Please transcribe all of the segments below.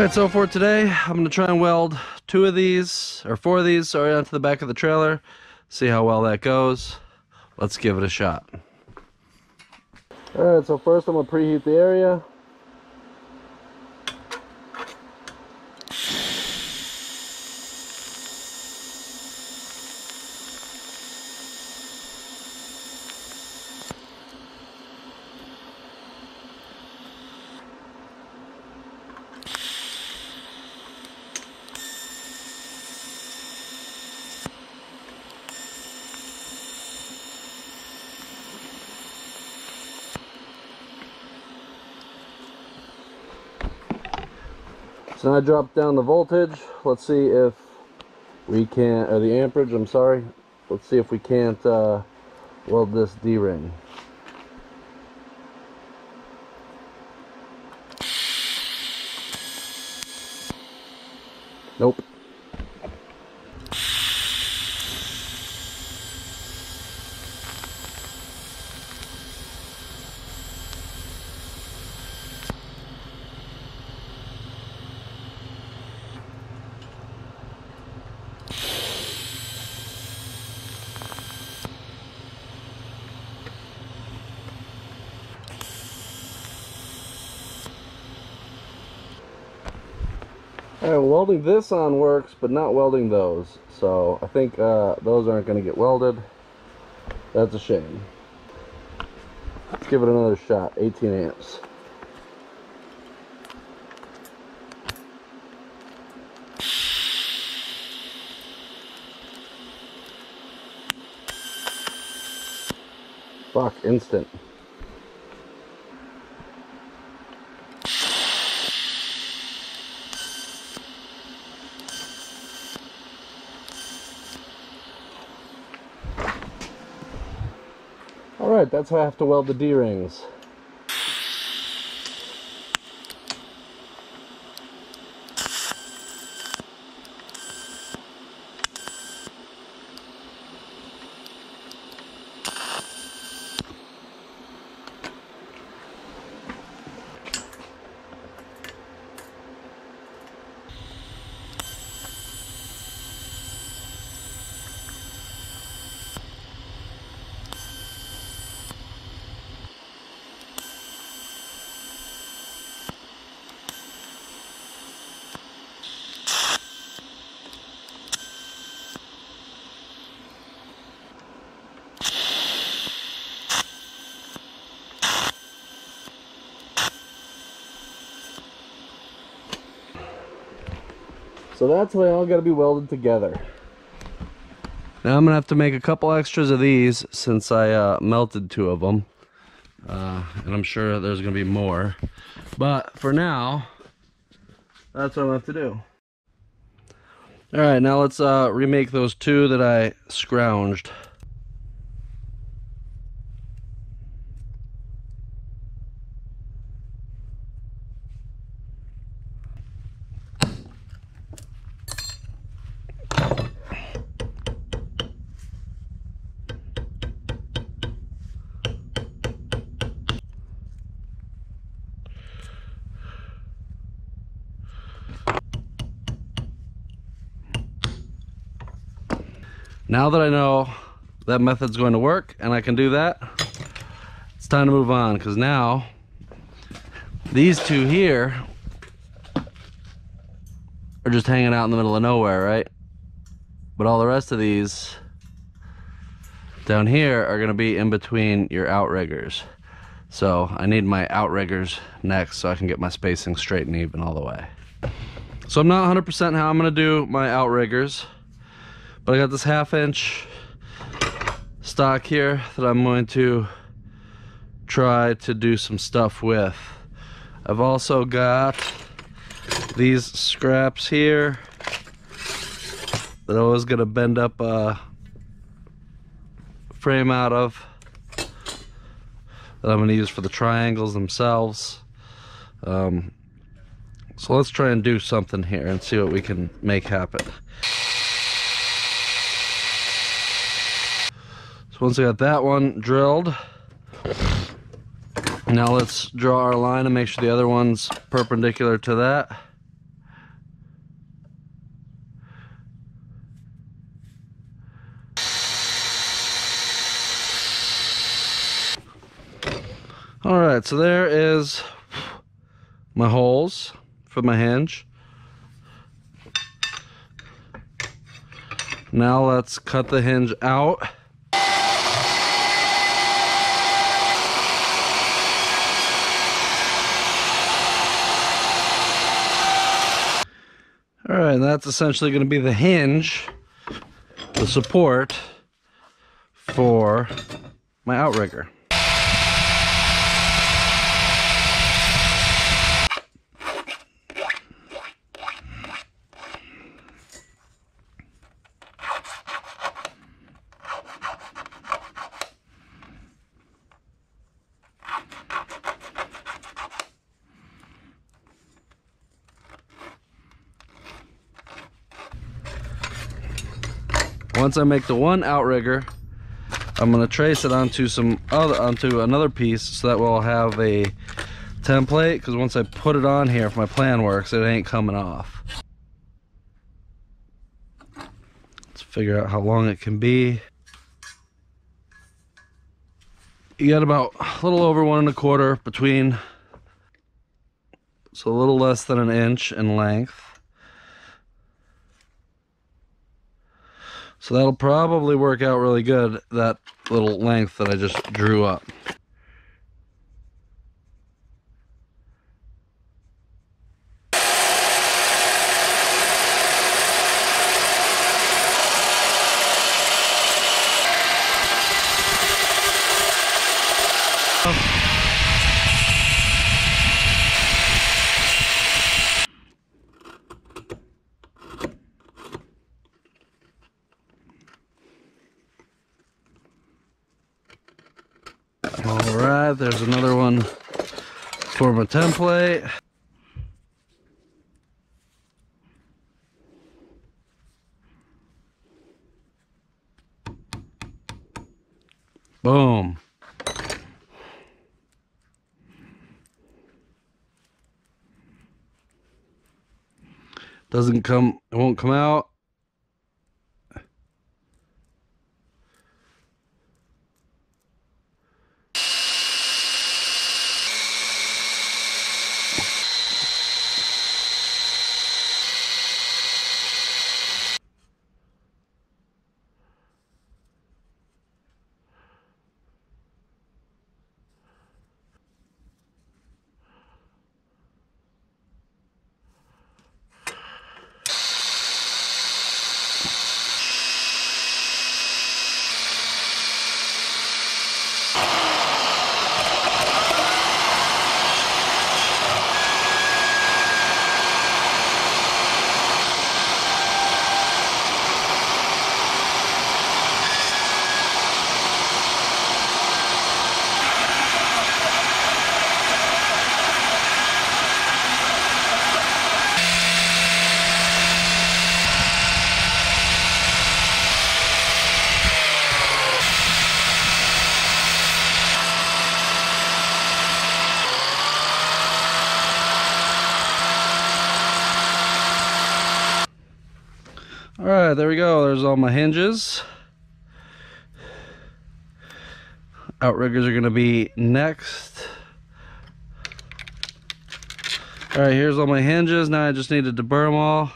Alright, so for today, I'm going to try and weld four of these, onto the back of the trailer. See how well that goes. Let's give it a shot. Alright, so first I'm going to preheat the area. So now I dropped down the voltage. Let's see if we can, or the amperage, I'm sorry. Let's see if we can't weld this D-ring. Nope. Alright, welding this on works, but not welding those. So I think those aren't going to get welded. That's a shame. Let's give it another shot. 18 amps. Fuck, instant. Alright, that's how I have to weld the D-rings. So that's why they all got to be welded together. Now I'm going to have to make a couple extras of these since I melted 2 of them. And I'm sure there's going to be more. But for now, that's what I'm going to have to do. Alright, now let's remake those 2 that I scrounged. Now that I know that method's going to work and I can do that, it's time to move on, because now these 2 here are just hanging out in the middle of nowhere, right? But all the rest of these down here are going to be in between your outriggers. So I need my outriggers next so I can get my spacing straight and even all the way. So I'm not 100% how I'm going to do my outriggers. But I got this 1/2 inch stock here that I'm going to try to do some stuff with. I've also got these scraps here that I was going to bend up a frame out of that I'm going to use for the triangles themselves. So let's try and do something here and see what we can make happen. Once I got that one drilled, now let's draw our line and make sure the other one's perpendicular to that. All right, so there is my holes for my hinge. Now let's cut the hinge out. All right, that's essentially going to be the hinge, the support for my outrigger. Once I make the one outrigger, I'm going to trace it onto another piece so that we'll have a template, because once I put it on here, if my plan works, it ain't coming off. Let's figure out how long it can be. You got about a little over 1 1/4 between, so a little less than 1 inch in length. So that'll probably work out really good, that little length that I just drew up. Alright, there's another one for my template. Boom. It won't come out. Alright, there we go. There's all my hinges. Outriggers are going to be next. Alright, here's all my hinges. Now I just need to deburr them all.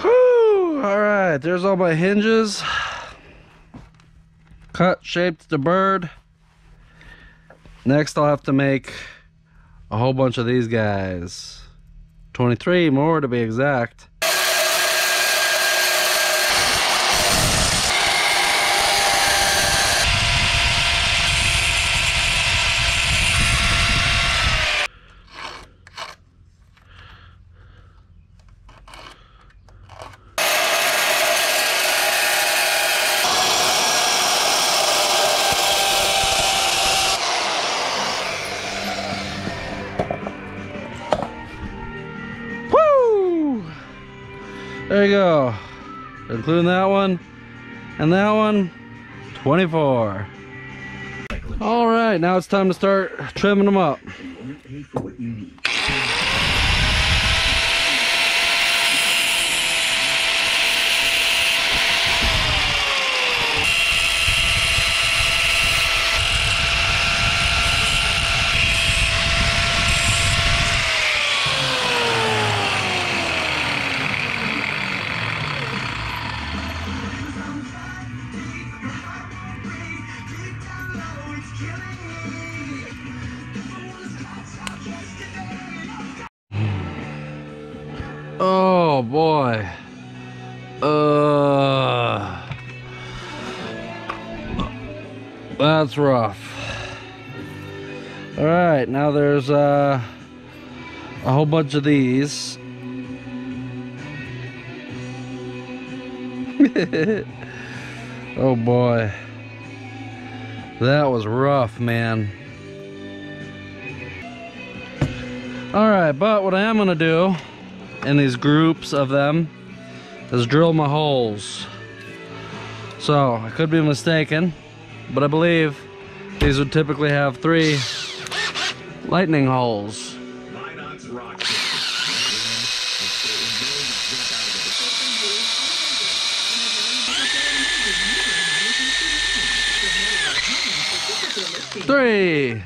Whew! Alright, there's all my hinges. Cut, shaped, deburred. Next I'll have to make a whole bunch of these guys. 23 more to be exact. There you go. Including that one and that one, 24. All right, now it's time to start trimming them up. Oh boy. That's rough. All right, now there's a whole bunch of these. Oh boy. That was rough, man. All right, but what I am gonna do in these groups of them is drill my holes. So I could be mistaken, but I believe these would typically have 3 lightning holes. Three.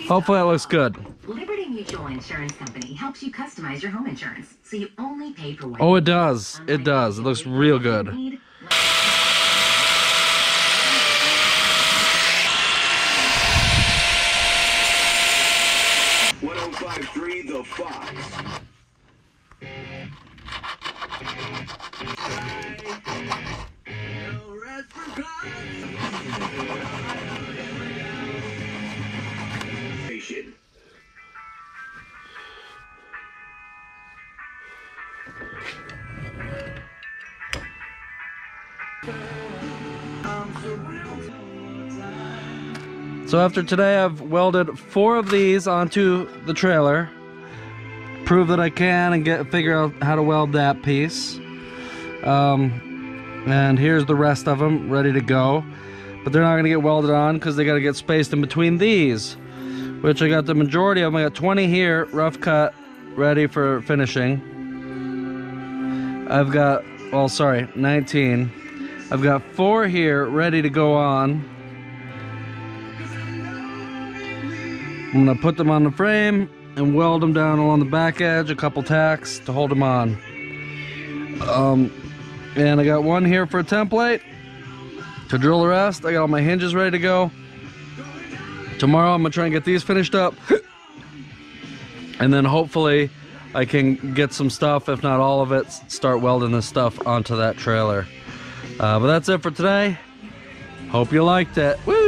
Hopefully that looks good. Liberty Mutual Insurance Company helps you customize your home insurance, so you only pay for what. Oh, it does. It does. It looks real good. 105.3 The Fox. So after today, I've welded 4 of these onto the trailer. Prove that I can and figure out how to weld that piece. And here's the rest of them ready to go. But they're not gonna get welded on because they gotta get spaced in between these, which I got the majority of them. I got 20 here, rough cut, ready for finishing. I've got, well, sorry, 19. I've got 4 here ready to go on. I'm gonna put them on the frame and weld them down along the back edge, a couple tacks to hold them on. And I got 1 here for a template to drill the rest. I got all my hinges ready to go. Tomorrow I'm gonna try and get these finished up. And then hopefully I can get some stuff, if not all of it, start welding this stuff onto that trailer. But that's it for today. Hope you liked it. Woo!